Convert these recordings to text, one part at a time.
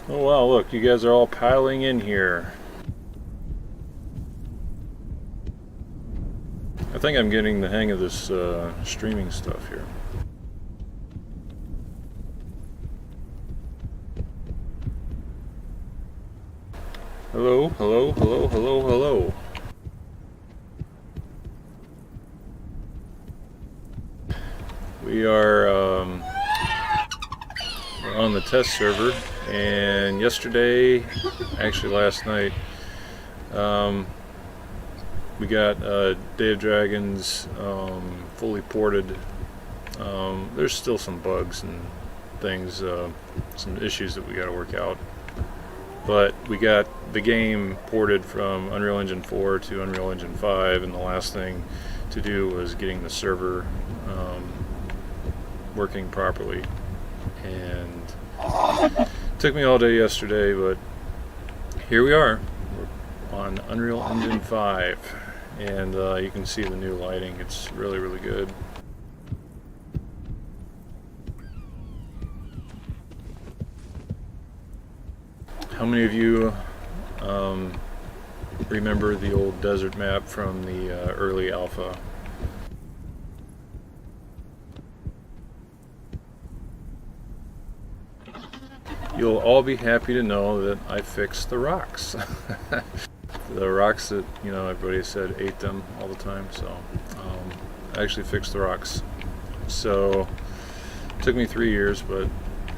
Oh wow, look, you guys are all piling in here. I think I'm getting the hang of this streaming stuff here. Hello, hello, hello, hello, hello. We are we're on the test server, and yesterday, actually last night, we got Day of Dragons fully ported. There's still some bugs and things, some issues that we got to work out. But we got the game ported from Unreal Engine 4 to Unreal Engine 5, and the last thing to do was getting the server working properly. And it took me all day yesterday, but here we are. We're on Unreal Engine 5, and you can see the new lighting. It's really, really good. How many of you remember the old desert map from the early alpha? You'll all be happy to know that I fixed the rocks. The rocks that, you know, everybody said ate them all the time, so I actually fixed the rocks. So it took me 3 years, but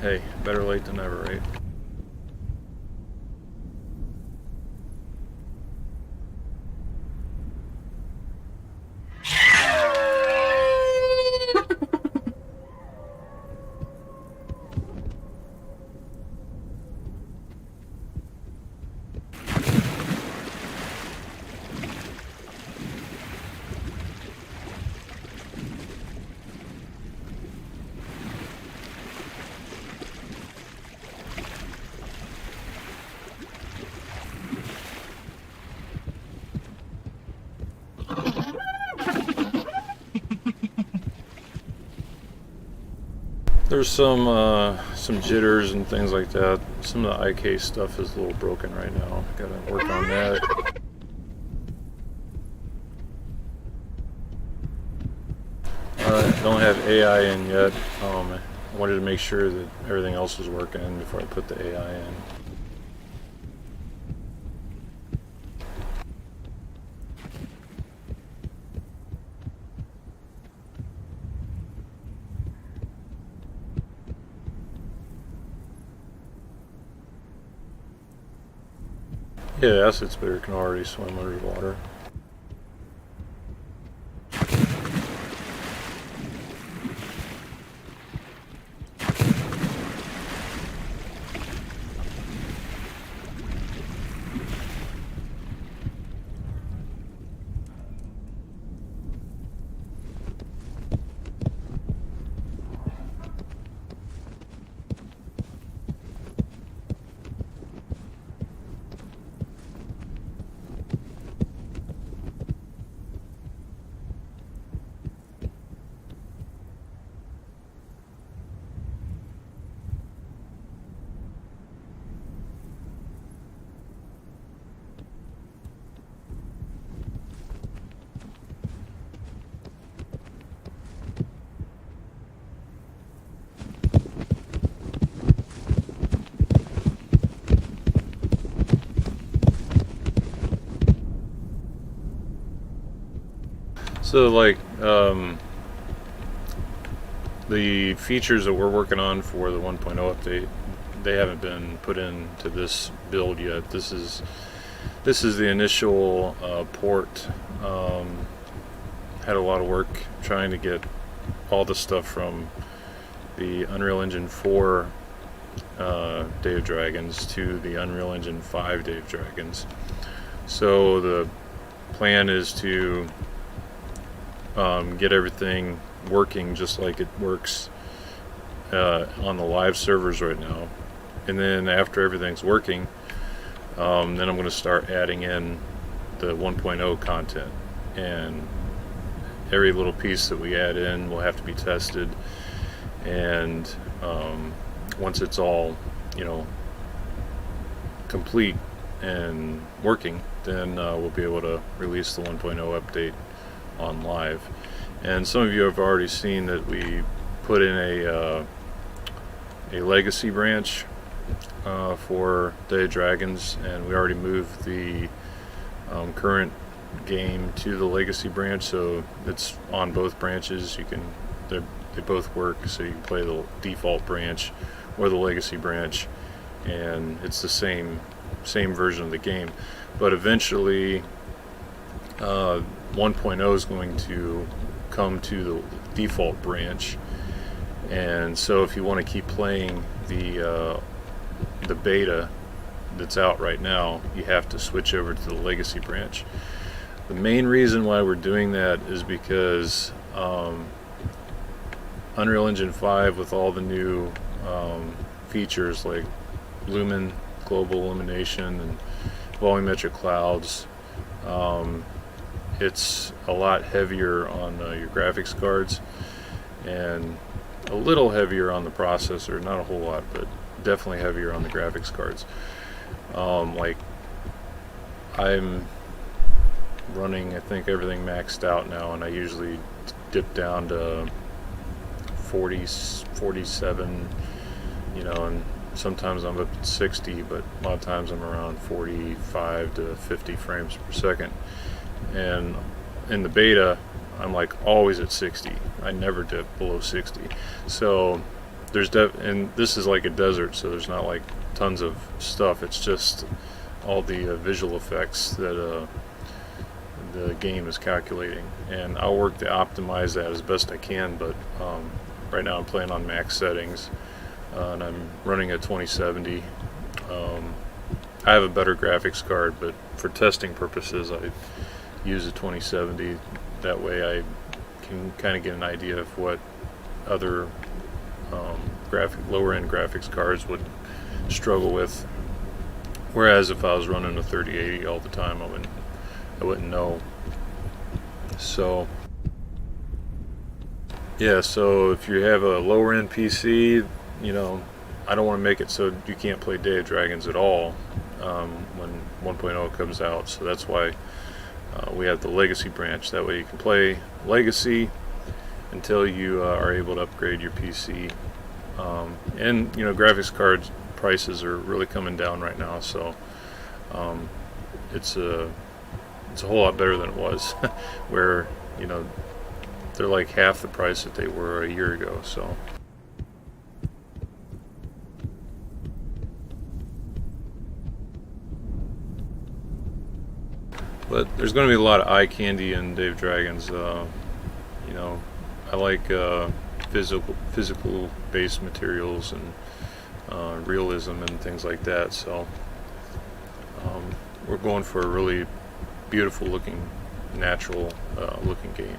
hey, better late than never, right? There's some jitters and things like that. Some of the IK stuff is a little broken right now. Gotta work on that. Don't have AI in yet. I wanted to make sure that everything else was working before I put the AI in. Yeah, acid spitter can already swim underwater. So like the features that we're working on for the 1.0 update, they haven't been put into this build yet. This is the initial port. Had a lot of work trying to get all the stuff from the Unreal Engine 4 Day of Dragons to the Unreal Engine 5 Day of Dragons. So the plan is to get everything working just like it works on the live servers right now, and then after everything's working, then I'm going to start adding in the 1.0 content, and every little piece that we add in will have to be tested, and once it's all, you know, complete and working, then we'll be able to release the 1.0 update on live. And some of you have already seen that we put in a legacy branch for Day of Dragons, and we already moved the current game to the legacy branch, so it's on both branches. They both work, so you can play the default branch or the legacy branch, and it's the same version of the game. But eventually 1.0 is going to come to the default branch, and so if you want to keep playing the beta that's out right now, you have to switch over to the legacy branch. The main reason why we're doing that is because Unreal Engine 5, with all the new features like Lumen, global illumination, and volumetric clouds, it's a lot heavier on your graphics cards, and a little heavier on the processor. Not a whole lot, but definitely heavier on the graphics cards. Like, I'm running, I think, everything maxed out now, and I usually dip down to 40, 47, you know, and sometimes I'm up at 60, but a lot of times I'm around 45 to 50 frames per second. And in the beta, I'm like always at 60. I never dip below 60. So there's and this is like a desert, so there's not like tons of stuff. It's just all the visual effects that the game is calculating, and I'll work to optimize that as best I can. But right now I'm playing on max settings, and I'm running a 2070. I have a better graphics card, but for testing purposes I use a 2070. That way I can kind of get an idea of what other lower end graphics cards would struggle with, whereas if I was running a 3080 all the time, I wouldn't know. So yeah, so if you have a lower end PC, you know, I don't want to make it so you can't play Day of Dragons at all when 1.0 comes out. So that's why we have the legacy branch. That way you can play legacy until you are able to upgrade your PC. And you know, graphics card prices are really coming down right now, so it's a whole lot better than it was where, you know, they're like half the price that they were a year ago. So but there's going to be a lot of eye candy in Day of Dragons. You know, I like physical based materials and realism and things like that, so we're going for a really beautiful looking, natural looking game.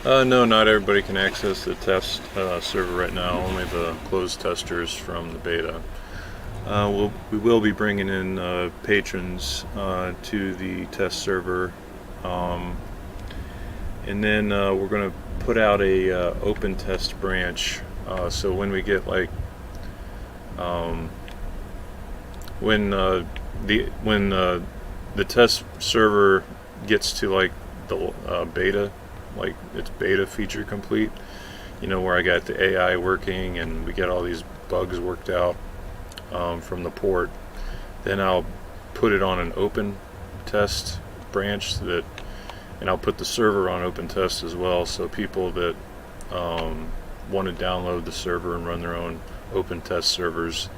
No, not everybody can access the test server right now. Only the closed testers from the beta. We will be bringing in patrons to the test server, and then we're going to put out a open test branch. So when we get like when the test server gets to like the beta, like its beta feature complete, where I got the AI working and we get all these bugs worked out from the port, then I'll put it on an open test branch and I'll put the server on open test as well, so people that want to download the server and run their own open test servers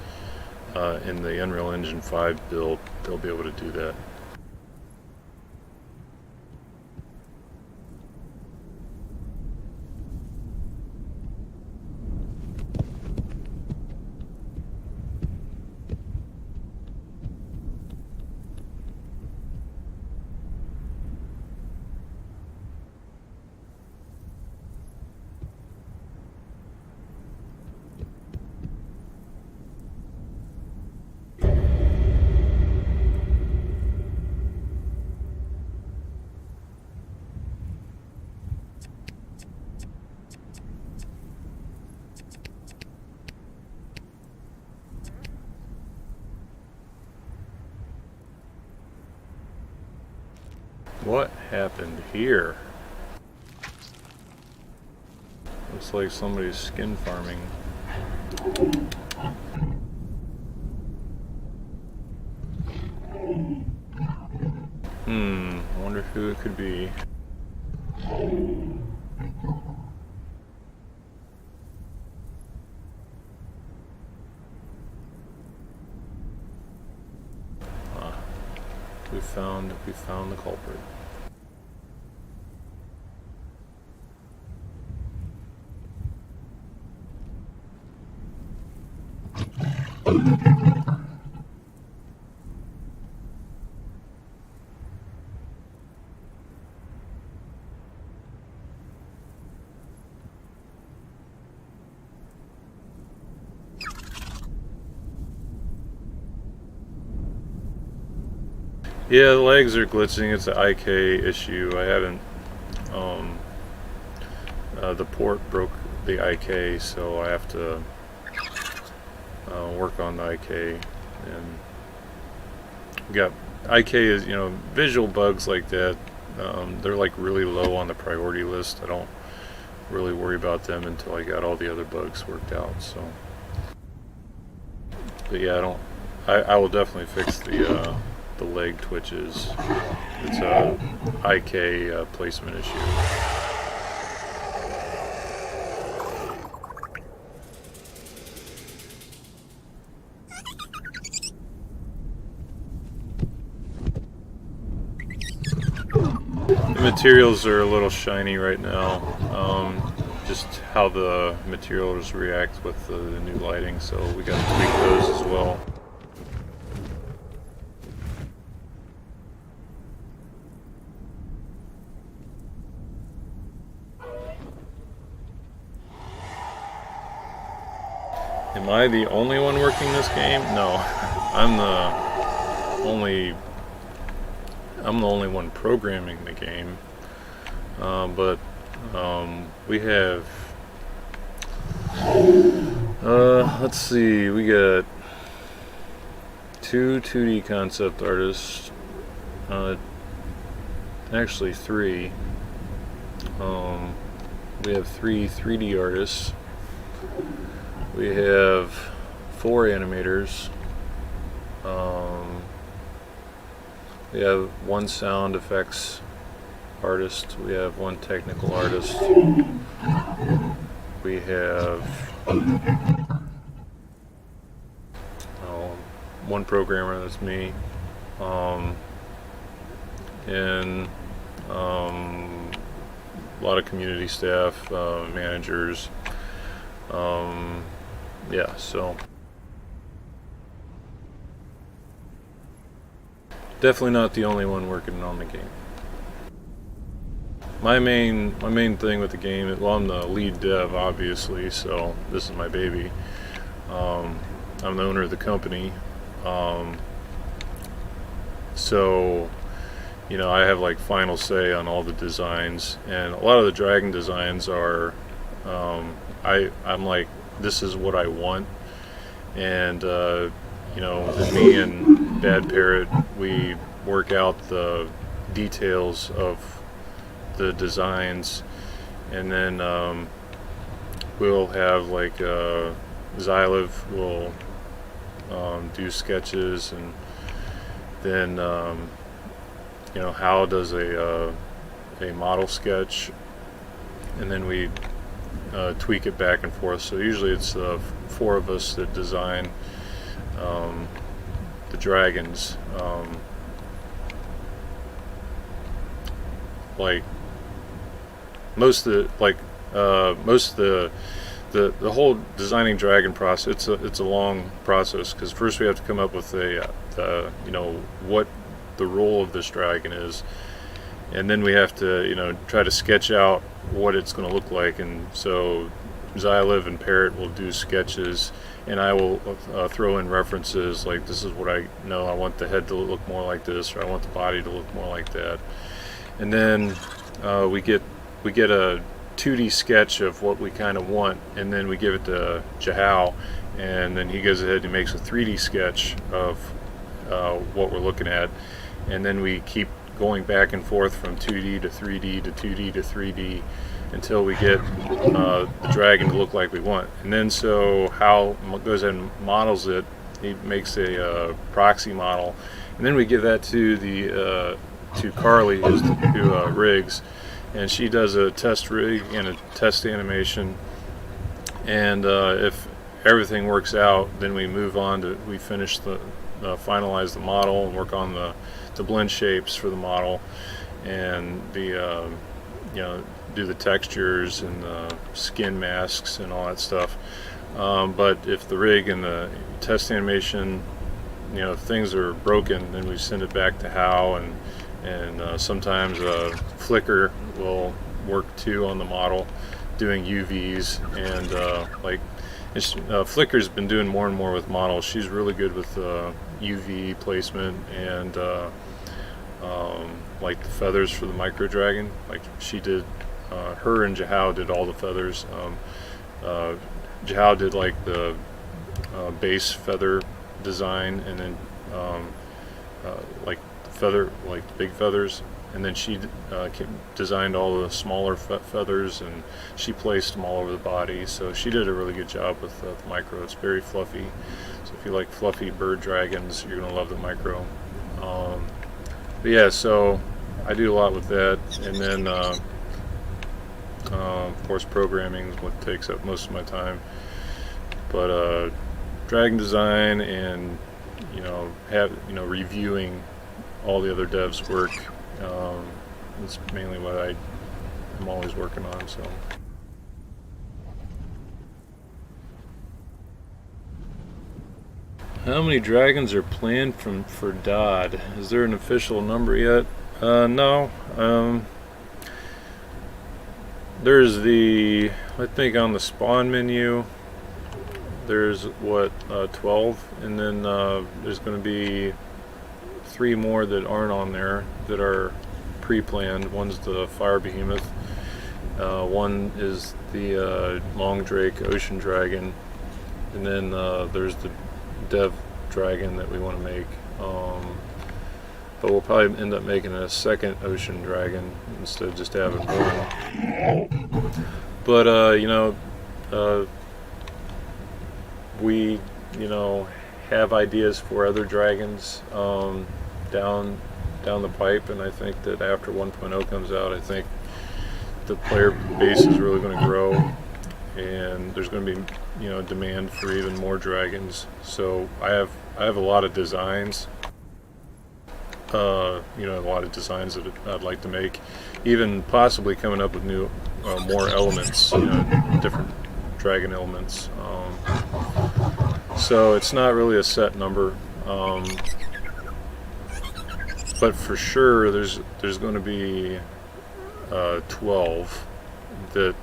in the Unreal Engine 5 build, they'll be able to do that. What happened here? Looks like somebody's skin farming. I wonder who it could be. We found the culprit. Yeah, the legs are glitching. It's an IK issue. I haven't. The port broke the IK, so I have to work on the IK. And we got IK is, visual bugs like that. They're like really low on the priority list. I don't really worry about them until I got all the other bugs worked out. So, but yeah, I will definitely fix the leg twitches. It's a IK placement issue. The materials are a little shiny right now. Just how the materials react with the new lighting, so we got to tweak those as well. Am I the only one working this game? No, I'm the only one programming the game. But we have let's see, we got 2 2D concept artists, actually 3. We have 3 3D artists. We have 4 animators. We have 1 sound effects artist. We have 1 technical artist. We have 1 programmer, that's me. And a lot of community staff, managers. Yeah, so definitely not the only one working on the game. My main thing with the game, well, I'm the lead dev, obviously, so this is my baby. I'm the owner of the company, so I have like final say on all the designs, and a lot of the dragon designs are I'm like, this is what I want, and me and Bad Parrot, we work out the details of the designs, and then we'll have like Xyliv will do sketches, and then you know, Hal does a model sketch, and then we tweak it back and forth. So usually it's 4 of us that design the dragons. Like most of the whole designing dragon process, it's a long process, because first we have to come up with you know, what the role of this dragon is, and then we have to, you know, try to sketch out what it's going to look like. And so Xyliv and Parrot will do sketches, and I will throw in references like, this is what I know, I want the head to look more like this, or I want the body to look more like that. And then we get a 2D sketch of what we kind of want, and then we give it to Jahal, and then he goes ahead and he makes a 3D sketch of what we're looking at, and then we keep going back and forth from 2D to 3D to 2D to 3D until we get the dragon to look like we want. And then so Hal goes ahead and models it. He makes a proxy model, and then we give that to Carly, who rigs, and she does a test rig and a test animation. And if everything works out, then we move on to, we finish finalize the model and work on the blend shapes for the model, and the you know, do the textures and the skin masks and all that stuff. But if the rig and the test animation, you know, if things are broken, then we send it back to Hal, and sometimes Flickr will work too on the model, doing UVs, and like Flickr's been doing more and more with models. She's really good with UV placement, and like the feathers for the micro dragon. Like she did, her and Jahal did all the feathers. Jahal did like the base feather design, and then like feather, like big feathers, and then she designed all the smaller feathers, and she placed them all over the body. So she did a really good job with the micro. It's very fluffy, so if you like fluffy bird dragons, you're gonna love the micro. But yeah, so I do a lot with that, and then of course programming is what takes up most of my time. But dragon design, and you know, reviewing all the other devs' work, is mainly what I'm always working on. So. How many dragons are planned for Dodd? Is there an official number yet? No. There's I think on the spawn menu, there's 12, and then there's going to be 3 more that aren't on there that are pre-planned. One's the fire behemoth, one is the long drake ocean dragon, and then there's the dev dragon that we want to make, but we'll probably end up making a second ocean dragon instead of just having one. But you know, we, you know, have ideas for other dragons down the pipe, and I think that after 1.0 comes out, I think the player base is really going to grow, and there's going to be, you know, demand for even more dragons. So I have a lot of designs, you know, a lot of designs that I'd like to make, even possibly coming up with new more elements, you know, different dragon elements. So it's not really a set number, but for sure there's going to be 12 that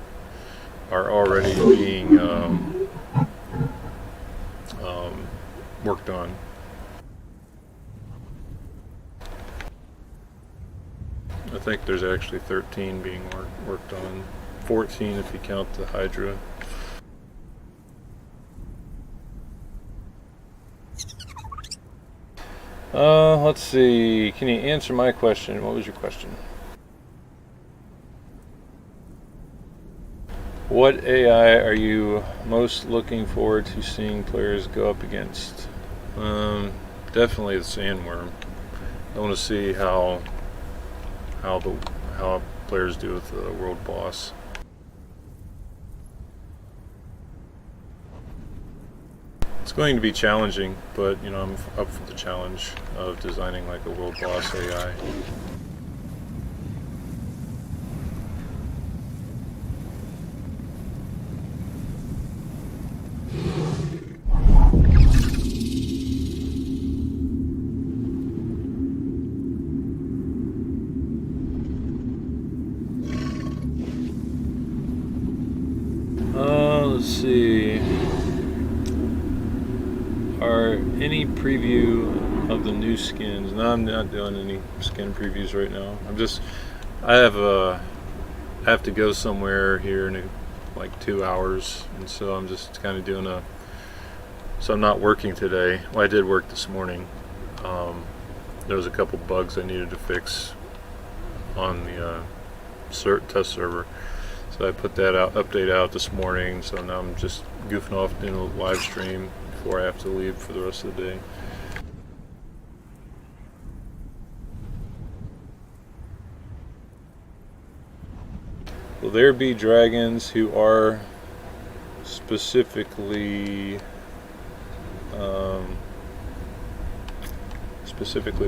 are already being worked on. I think there's actually 13 being worked on, 14 if you count the Hydra. Let's see, can you answer my question? What was your question? What AI are you most looking forward to seeing players go up against? Definitely the sandworm. I want to see how players do with the world boss. It's going to be challenging, but you know, I'm up for the challenge of designing like a world boss AI. Let's see. Are any preview of the new skins? No, I'm not doing any skin previews right now. I have to go somewhere here in like 2 hours, and so I'm just kind of doing so I'm not working today. Well, I did work this morning. There was a couple bugs I needed to fix on the test server. So I put that update out this morning, so now I'm just goofing off doing a live stream before I have to leave for the rest of the day. Will there be dragons who are specifically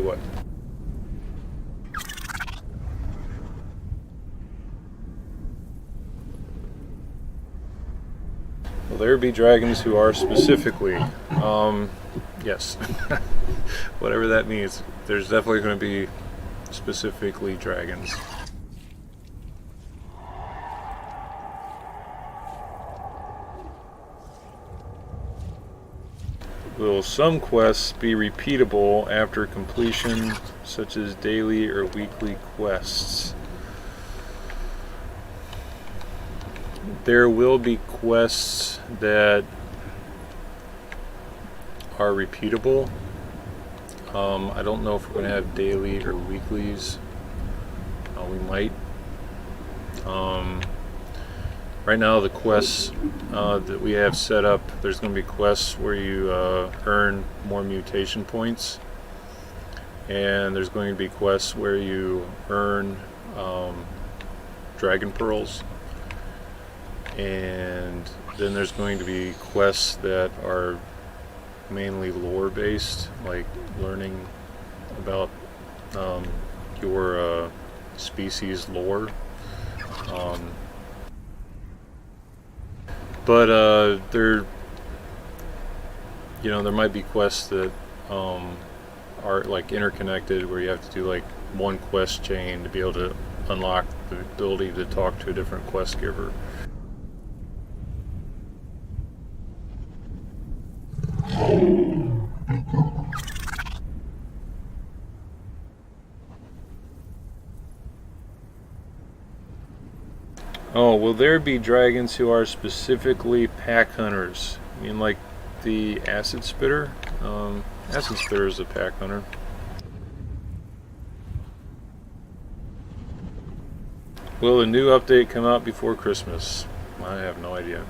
what? Will there be dragons who are specifically? Yes. Whatever that means. There's definitely going to be specifically dragons. Will some quests be repeatable after completion, such as daily or weekly quests? There will be quests that are repeatable. I don't know if we're going to have daily or weeklies. We might. Right now, the quests that we have set up, there's going to be quests where you earn more mutation points, and there's going to be quests where you earn dragon pearls. And then there's going to be quests that are mainly lore based, like learning about your species lore. But there might be quests that are like interconnected, where you have to do like one quest chain to be able to unlock the ability to talk to a different quest giver. Oh, will there be dragons who are specifically pack hunters? I mean, like the acid spitter? Acid spitter is a pack hunter. Will a new update come out before Christmas? I have no idea.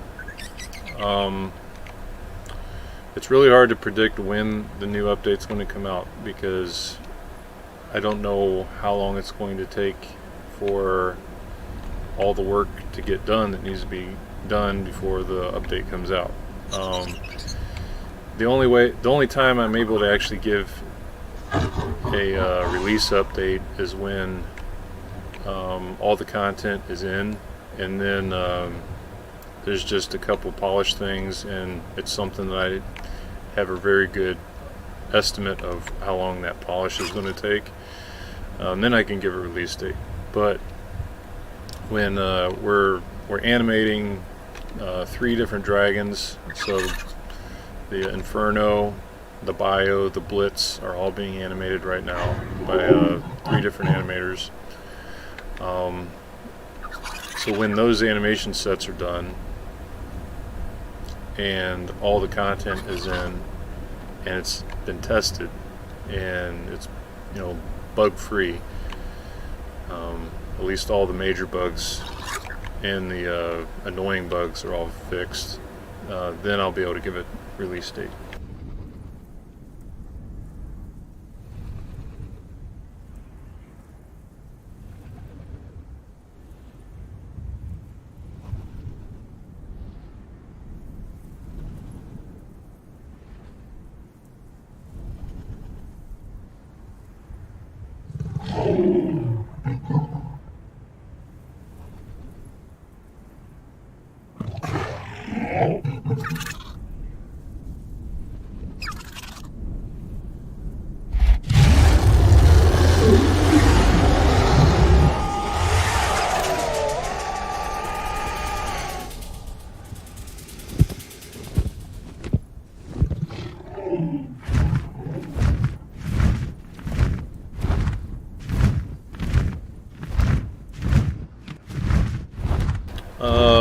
It's really hard to predict when the new update's going to come out, because I don't know how long it's going to take for all the work to get done that needs to be done before the update comes out. The only time I'm able to actually give a release update is when all the content is in, and then there's just a couple polished things, and it's something that I have a very good estimate of how long that polish is going to take. Then I can give a release date. But when we're animating 3 different dragons, so the Inferno, the Bio, the Blitz are all being animated right now by 3 different animators. So when those animation sets are done and all the content is in and it's been tested and it's bug free, at least all the major bugs and the annoying bugs are all fixed, then I'll be able to give it release date.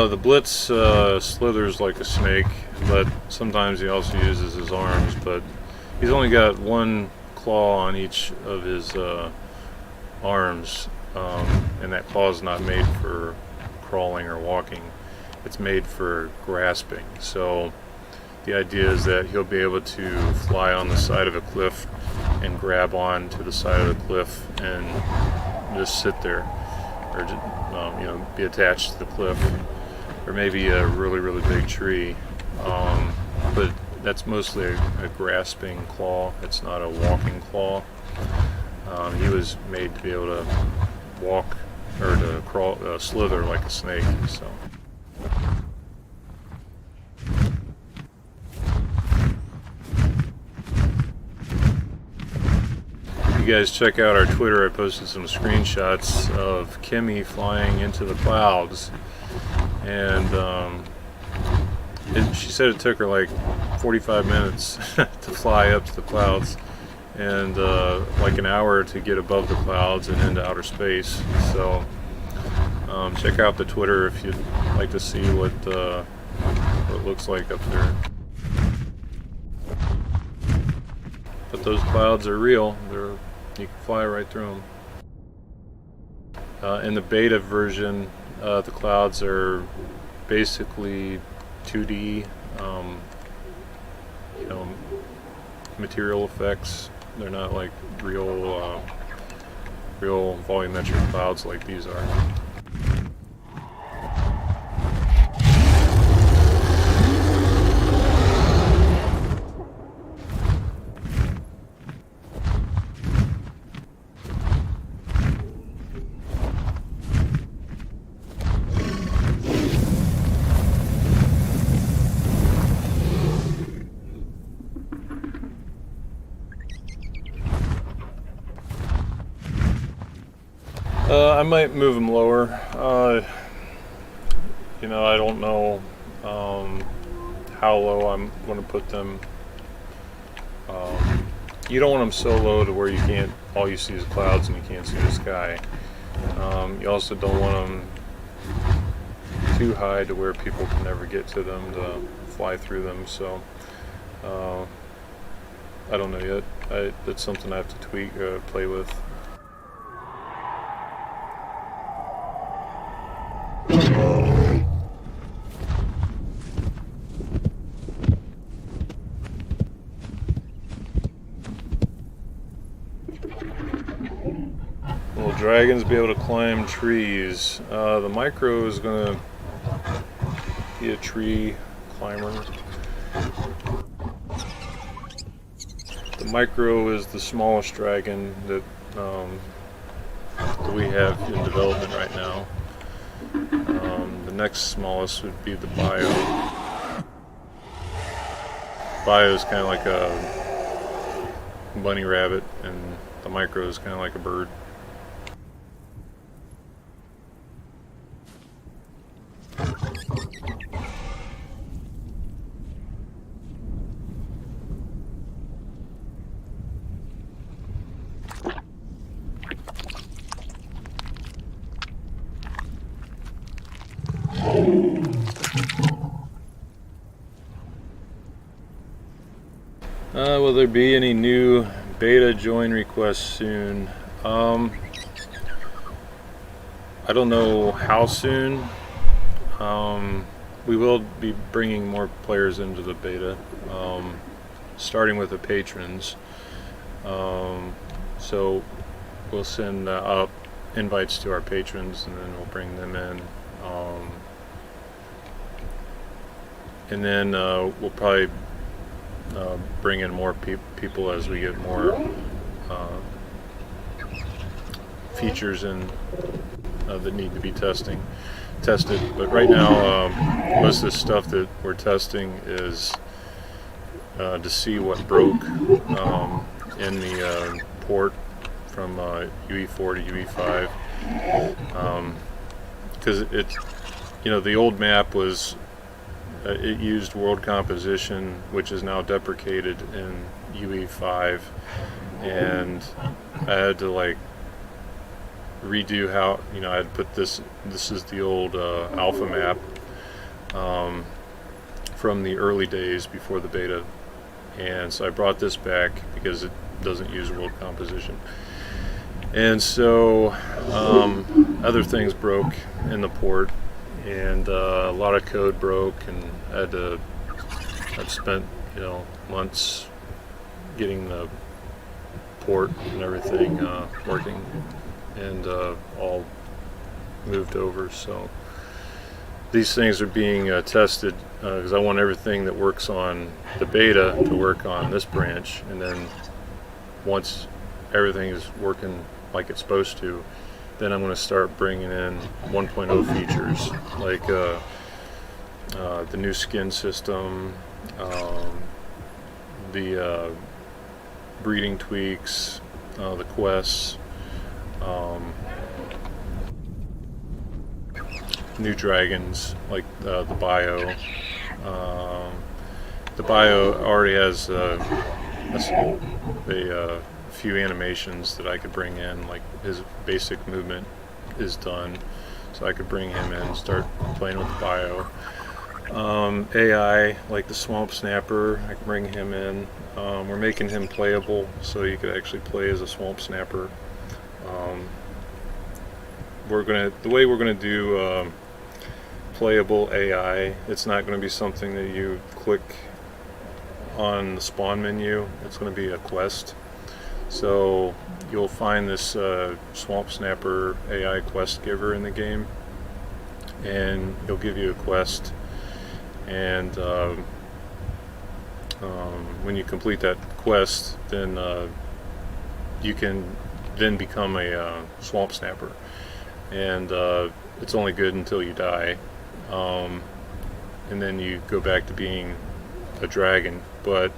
The Blitz slithers like a snake, but sometimes he also uses his arms, but he's only got one claw on each of his arms, and that claw is not made for crawling or walking. It's made for grasping. So the idea is that he'll be able to fly on the side of a cliff and grab on to the side of the cliff and just sit there, or be attached to the cliff, or maybe a really big tree. But that's mostly a grasping claw. It's not a walking claw. He was made to be able to walk or to crawl, slither like a snake. So. You guys check out our Twitter. I posted some screenshots of Kimmy flying into the clouds, and she said it took her like 45 minutes to fly up to the clouds, and like an hour to get above the clouds and into outer space. So check out the Twitter if you'd like to see what it looks like up there. But those clouds are real. You can fly right through them. In the beta version, the clouds are basically 2D, material effects. They're not like real volumetric clouds like these are. I might move them lower. I don't know how low I'm going to put them. You don't want them so low to where all you see is clouds and you can't see the sky. You also don't want them too high to where people can never get to them to fly through them. So I don't know yet. That's something I have to tweak, play with. Will dragons be able to climb trees? The micro is going to be a tree climber. The micro is the smallest dragon that we have in development right now. The next smallest would be the bio. Bio is kind of like a bunny rabbit, and the micro is kind of like a bird. Will there be any new beta join requests soon? I don't know how soon. we will be bringing more players into the beta, starting with the patrons. So we'll send out invites to our patrons, and then we'll bring them in. And then we'll probably bring in more people as we get more features in that need to be tested. But right now, most of the stuff that we're testing is to see what broke in the port from UE4 to UE5, because the old map was it used world composition, which is now deprecated in UE5, and I had to redo how I had put this is the old alpha map from the early days before the beta, and so I brought this back because it doesn't use world composition. And so other things broke in the port, and a lot of code broke, and I've spent months getting the port and everything working and all moved over. So these things are being tested because I want everything that works on the beta to work on this branch, and then once everything is working like it's supposed to, then I'm going to start bringing in 1.0 features like the new skin system, the breeding tweaks, the quests, new dragons like the bio. The bio already has a few animations that I could bring in, like his basic movement is done, so I could bring him in and start playing with the bio. AI like the swamp snapper, I can bring him in. We're making him playable so you could actually play as a swamp snapper. The way we're gonna do playable AI, it's not going to be something that you click on the spawn menu. It's going to be a quest. So you'll find this swamp snapper AI quest giver in the game, and he'll give you a quest, and when you complete that quest, then you can then become a swamp snapper, and it's only good until you die, and then you go back to being a dragon. But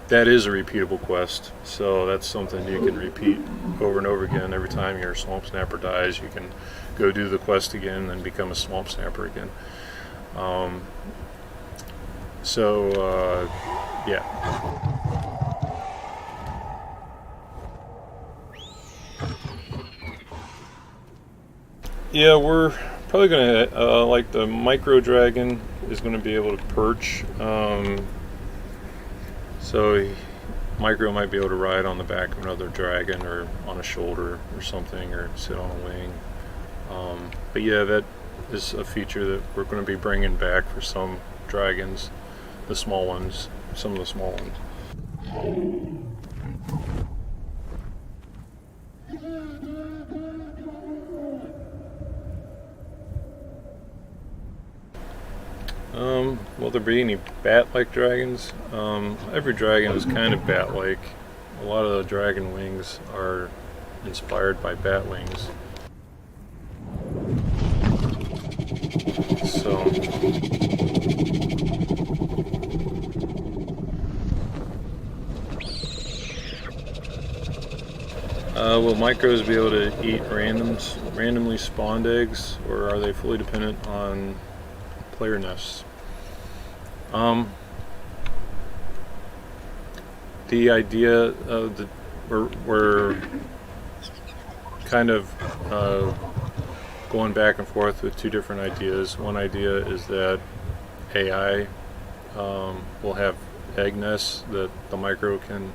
that is a repeatable quest, so that's something you can repeat over and over again. Every time your swamp snapper dies, you can go do the quest again and become a swamp snapper again. Yeah. Yeah, we're probably gonna like the micro dragon is going to be able to perch. So micro might be able to ride on the back of another dragon, or on a shoulder or something, or sit on a wing. But yeah, that is a feature that we're going to be bringing back for some dragons, the small ones, some of the small ones. Will there be any bat-like dragons? Every dragon is kind of bat-like. A lot of the dragon wings are inspired by bat wings. So will micros be able to eat randomly spawned eggs, or are they fully dependent on player nests? The idea of we're kind of going back and forth with two different ideas. One idea is that AI will have egg nests that the micro can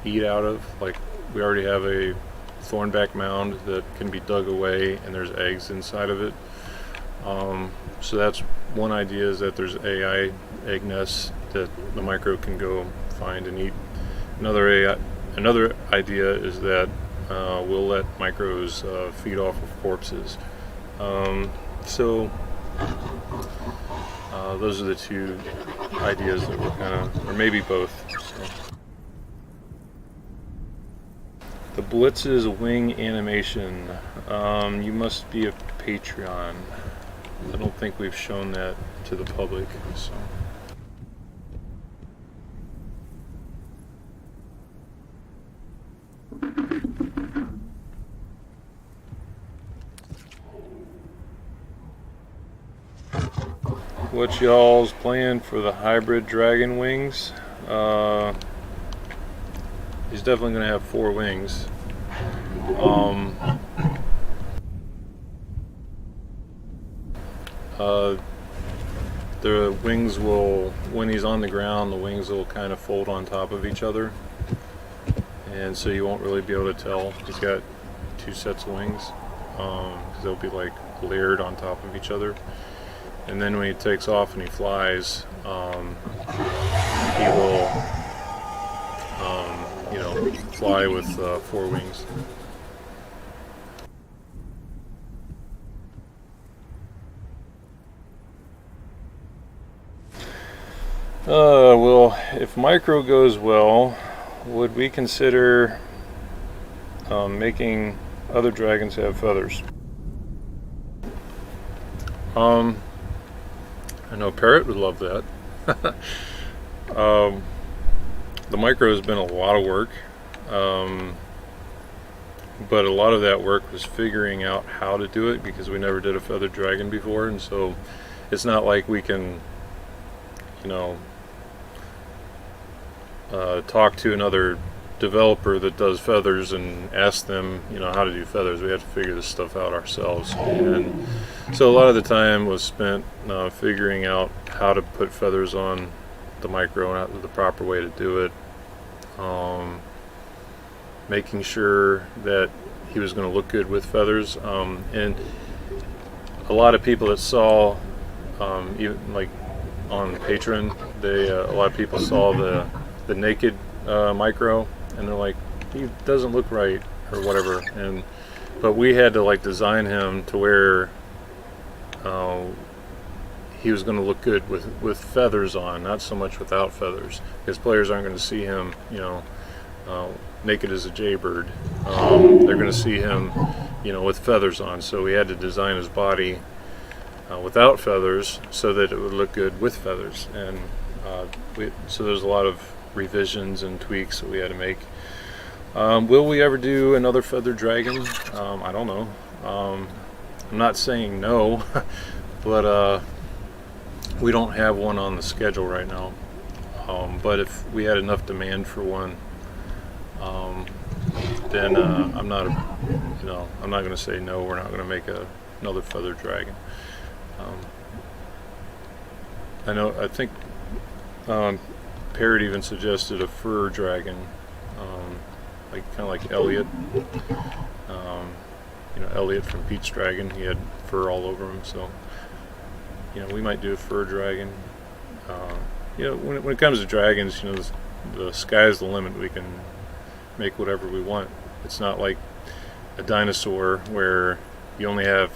eat out of. Like, we already have a thornback mound that can be dug away, and there's eggs inside of it. So that's one idea, is that there's AI egg nests that the micro can go find and eat. Another idea is that we'll let micros feed off of corpses. So those are the two ideas that we're kind of, or maybe both. So. The Blitz's wing animation. You must be a Patreon. I don't think we've shown that to the public. So. What's y'all's plan for the hybrid dragon wings? He's definitely going to have 4 wings. The wings will, when he's on the ground, the wings will kind of fold on top of each other, and so you won't really be able to tell he's got 2 sets of wings, because they'll be like layered on top of each other. And then when he takes off and he flies, he will, fly with 4 wings. Well, if micro goes well, would we consider making other dragons have feathers? I know Parrot would love that. The micro has been a lot of work, but a lot of that work was figuring out how to do it, because we never did a feathered dragon before, and so it's not like we can, talk to another developer that does feathers and ask them, how to do feathers. We have to figure this stuff out ourselves, and so a lot of the time was spent figuring out how to put feathers on the micro and the proper way to do it, making sure that he was going to look good with feathers, and a lot of people that saw, even like on Patreon, a lot of people saw the naked micro, and they're like, he doesn't look right or whatever, but we had to like design him to where he was going to look good with feathers on, not so much without feathers, because players aren't going to see him naked as a jaybird. They're going to see him with feathers on, so we had to design his body without feathers so that it would look good with feathers, and so there's a lot of revisions and tweaks that we had to make. Will we ever do another feathered dragon? I don't know. I'm not saying no, but we don't have one on the schedule right now. But if we had enough demand for one, then I'm not going to say no. We're not going to make another feathered dragon. I think Parrot even suggested a fur dragon, kind of like Elliot. Elliot from Pete's Dragon, he had fur all over him, so we might do a fur dragon. When it comes to dragons, the sky's the limit. We can make whatever we want. It's not like a dinosaur where you only have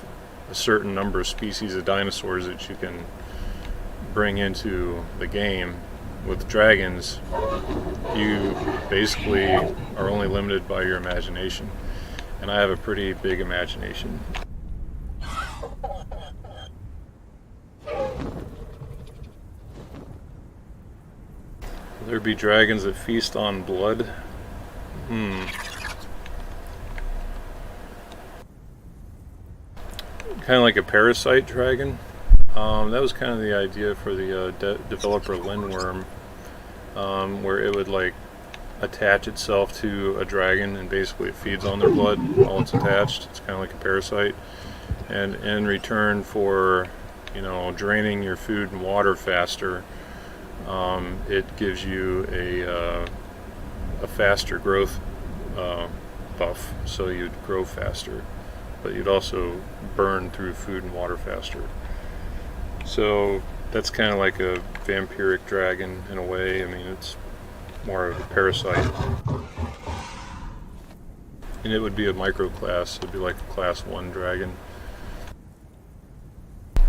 a certain number of species of dinosaurs that you can bring into the game. With dragons, you basically are only limited by your imagination, and I have a pretty big imagination. Will there be dragons that feast on blood? Kind of like a parasite dragon. That was kind of the idea for the developer Lindworm, where it would like attach itself to a dragon, and basically it feeds on their blood while it's attached. It's kind of like a parasite, and in return for draining your food and water faster, it gives you a faster growth buff, so you'd grow faster, but you'd also burn through food and water faster. So that's kind of like a vampiric dragon in a way. I mean, it's more of a parasite. And it would be a micro class. It'd be like a class 1 dragon.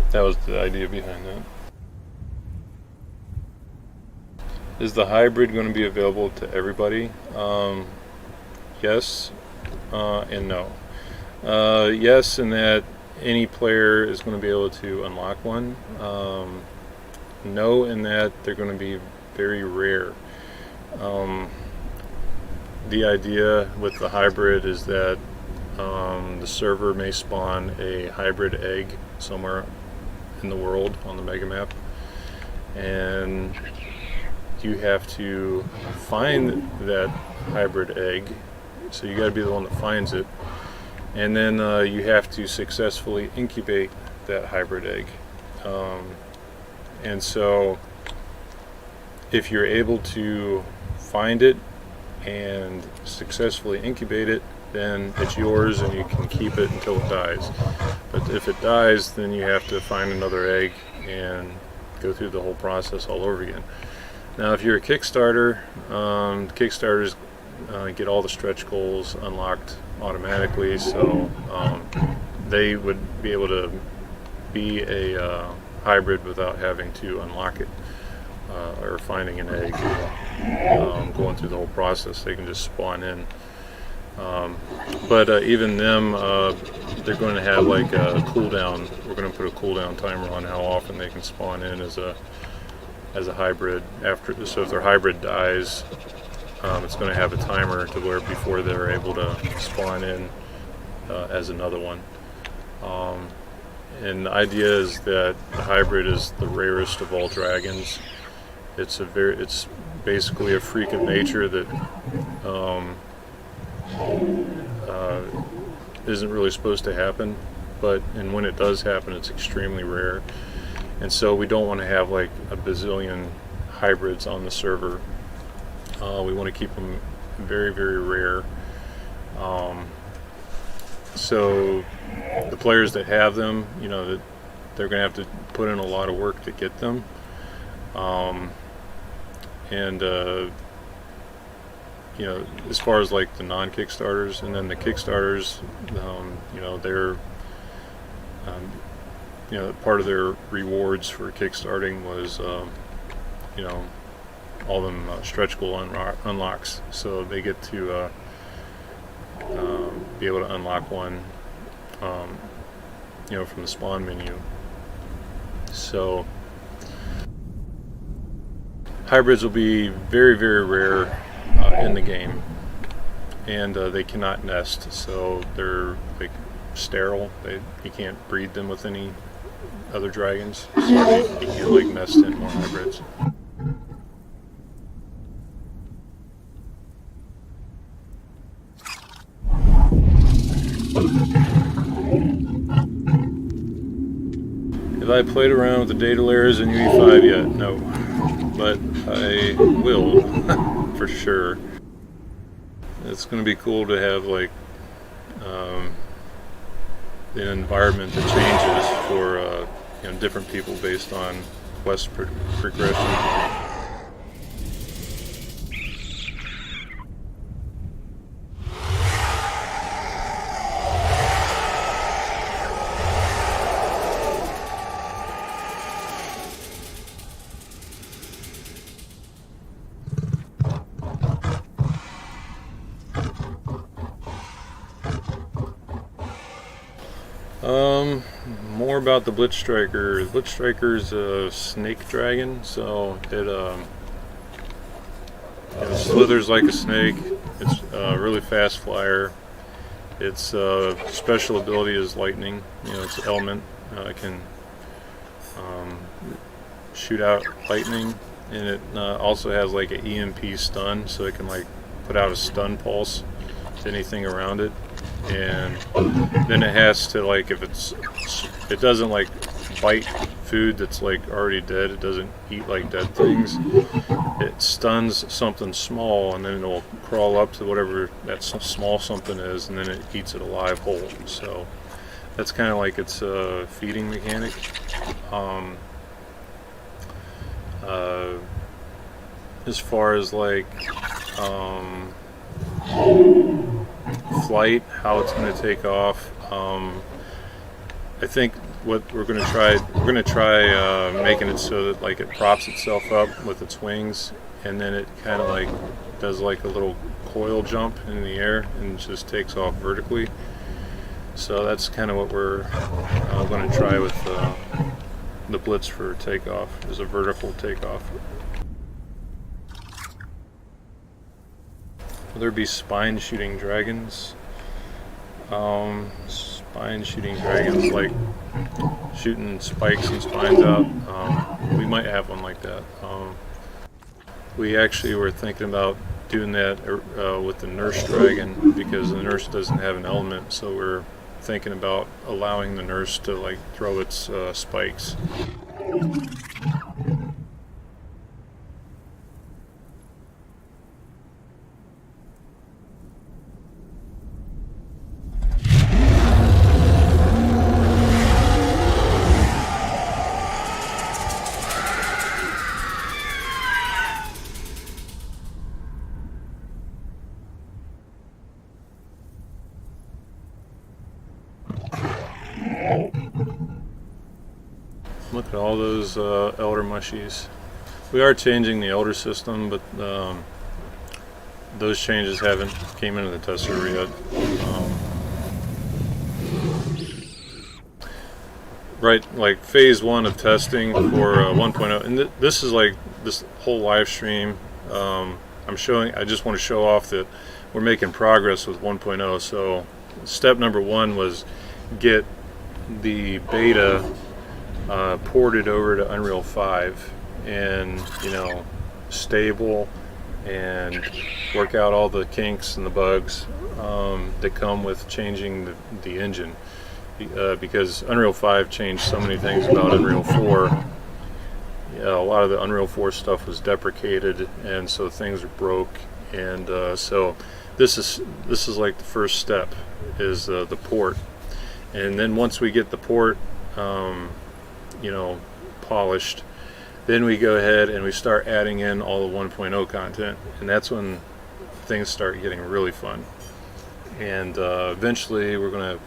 That was the idea behind that. Is the hybrid going to be available to everybody? Yes and no. Yes, in that any player is going to be able to unlock one. No, in that they're going to be very rare. The idea with the hybrid is that the server may spawn a hybrid egg somewhere in the world on the mega map, and you have to find that hybrid egg. So you got to be the one that finds it, and then you have to successfully incubate that hybrid egg. And so if you're able to find it and successfully incubate it, then it's yours and you can keep it until it dies. But if it dies, then you have to find another egg and go through the whole process all over again. Now if you're a Kickstarter, Kickstarters get all the stretch goals unlocked automatically, so they would be able to be a hybrid without having to unlock it or finding an egg, going through the whole process. They can just spawn in. But even them, they're going to have like a cooldown. We're going to put a cooldown timer on how often they can spawn in as a hybrid. After, so if their hybrid dies, it's going to have a timer to where before they're able to spawn in as another one. And the idea is that the hybrid is the rarest of all dragons. It's basically a freak of nature that isn't really supposed to happen, and when it does happen, it's extremely rare. And so we don't want to have like a bazillion hybrids on the server. We want to keep them very, very rare. So the players that have them, you know, that they're going to have to put in a lot of work to get them. You know, as far as like the non-Kickstarters, and then the Kickstarters, you know, they're, you know, part of their rewards for kickstarting was, you know, all them stretch goal unlocks. So they get to be able to unlock one, you know, from the spawn menu. So hybrids will be very, very rare in the game, and they cannot nest, so they're like sterile. You can't breed them with any other dragons, so you can like nest in more hybrids. Have I played around with the data layers in UE5 yet? No, but I will for sure. It's going to be cool to have like an environment that changes for you know, different people based on quest progression. More about the Blitz Striker. The Blitz Striker is a snake dragon, so it slithers like a snake. It's a really fast flyer. Its special ability is lightning. You know, its element. It can shoot out lightning, and it also has like an EMP stun, so it can like put out a stun pulse to anything around it. And then it has to, like, if it doesn't like bite food that's like already dead. It doesn't eat like dead things. It stuns something small, and then it will crawl up to whatever that small something is, and then it eats it alive whole. So that's kind of like its feeding mechanic. As far as like flight, how it's going to take off, I think what we're going to try making it so that like it props itself up with its wings, and then it kind of like does like a little coil jump in the air and just takes off vertically. So that's kind of what we're going to try with the Blitz for takeoff, is a vertical takeoff. Will there be spine shooting dragons? Spine shooting dragons, like shooting spikes and spines out. We might have one like that. We actually were thinking about doing that with the nurse dragon, because the nurse doesn't have an element, so we're thinking about allowing the nurse to like throw its spikes. Look at all those elder mushies. We are changing the elder system, but those changes haven't came into the test server yet. Right, like phase 1 of testing for 1.0, and this is like this whole live stream. I just want to show off that we're making progress with 1.0. So step number 1 was get the beta ported over to Unreal 5 and, stable, and work out all the kinks and the bugs that come with changing the engine, because Unreal 5 changed so many things about Unreal 4. A lot of the Unreal 4 stuff was deprecated, and so things were broke, and so this is like the first step, is the port. And then once we get the port polished, then we go ahead and we start adding in all the 1.0 content, and that's when things start getting really fun. And eventually we're going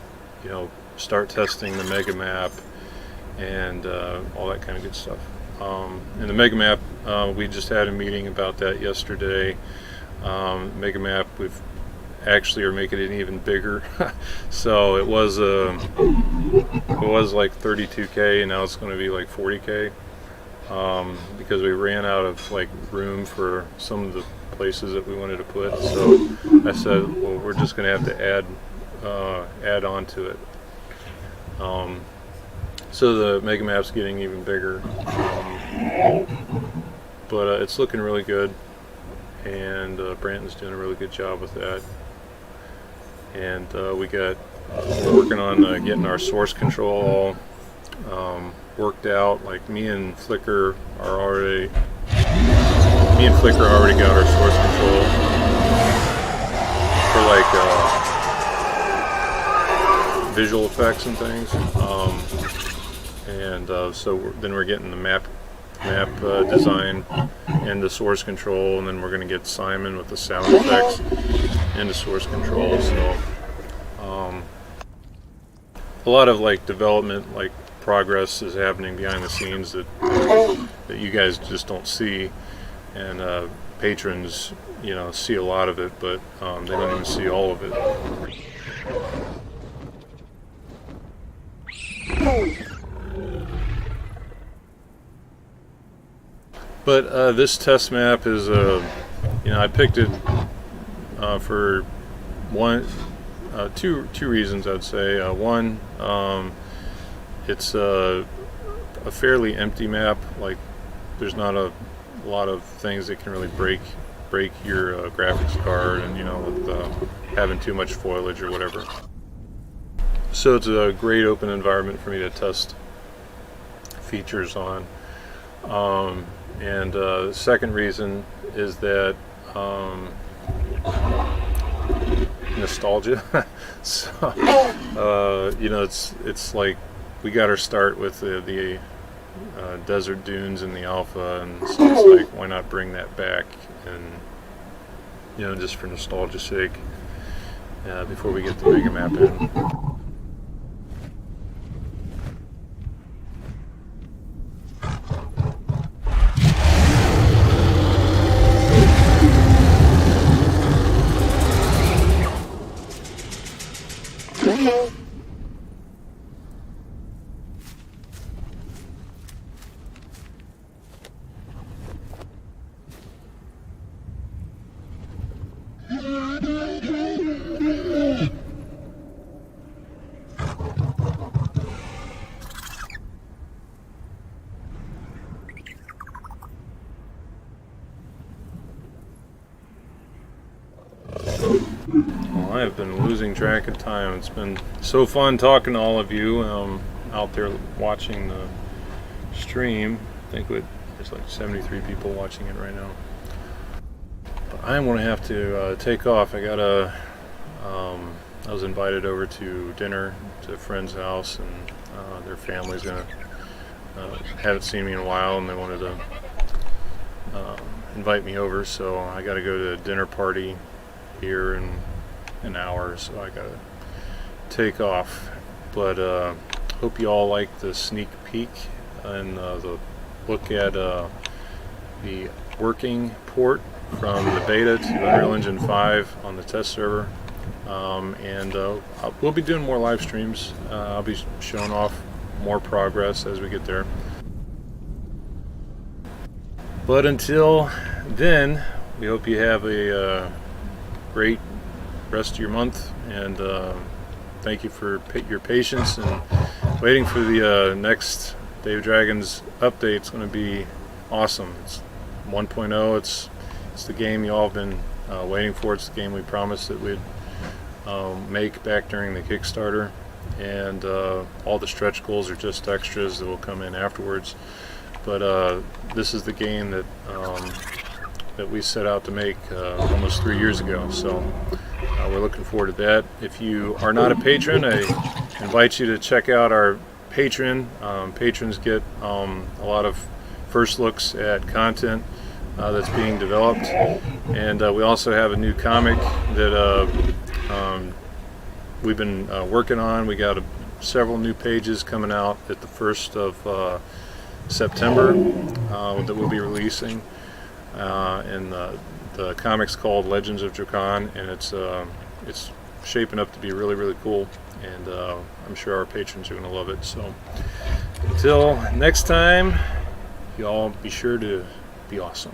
to start testing the mega map and all that kind of good stuff. And the mega map, we just had a meeting about that yesterday. Mega map, we've actually are making it even bigger. So it was like 32K, and now it's going to be like 40K, because we ran out of like room for some of the places that we wanted to put. So I said, well, we're just going to have to add on to it. So the mega map's getting even bigger, but it's looking really good, and Brandon's doing a really good job with that. And we're working on getting our source control all worked out. Like me and Flickr already got our source control for like visual effects and things. So then we're getting the map design into source control, and then we're going to get Simon with the sound effects into source control. So a lot of like development, like progress, is happening behind the scenes that you guys just don't see, and patrons see a lot of it, but they don't even see all of it. But this test map is, I picked it for two reasons, I'd say. One, it's a fairly empty map. Like, there's not a lot of things that can really break your graphics card, and with having too much foliage or whatever. So it's a great open environment for me to test features on. And the second reason is that nostalgia. So it's like we got our start with the desert dunes in the alpha, and so it's like, why not bring that back, and just for nostalgia's sake, before we get the mega map in. Well, I have been losing track of time. It's been so fun talking to all of you out there watching the stream. I think there's like 73 people watching it right now. But I'm going to have to take off. I was invited over to dinner to a friend's house, and their family's going to haven't seen me in a while, and they wanted to invite me over, so I got to go to a dinner party here in an hour, so I gotta take off. But hope you all like the sneak peek and the look at the working port from the beta to Unreal Engine 5 on the test server. We'll be doing more live streams. I'll be showing off more progress as we get there. But until then, we hope you have a great rest of your month, and thank you for your patience and waiting for the next Day of Dragons update. It's going to be awesome. It's 1.0. It's the game you all have been waiting for. It's the game we promised that we'd make back during the Kickstarter, and all the stretch goals are just extras that will come in afterwards. But this is the game that we set out to make almost 3 years ago, so we're looking forward to that. If you are not a patron, I invite you to check out our Patreon. Patrons get a lot of first looks at content that's being developed, and we also have a new comic that we've been working on. We got several new pages coming out at the 1st of September that we'll be releasing. And the comic's called Legends of Dragon, and it's shaping up to be really, really cool, and I'm sure our patrons are going to love it. So until next time, y'all be sure to be awesome.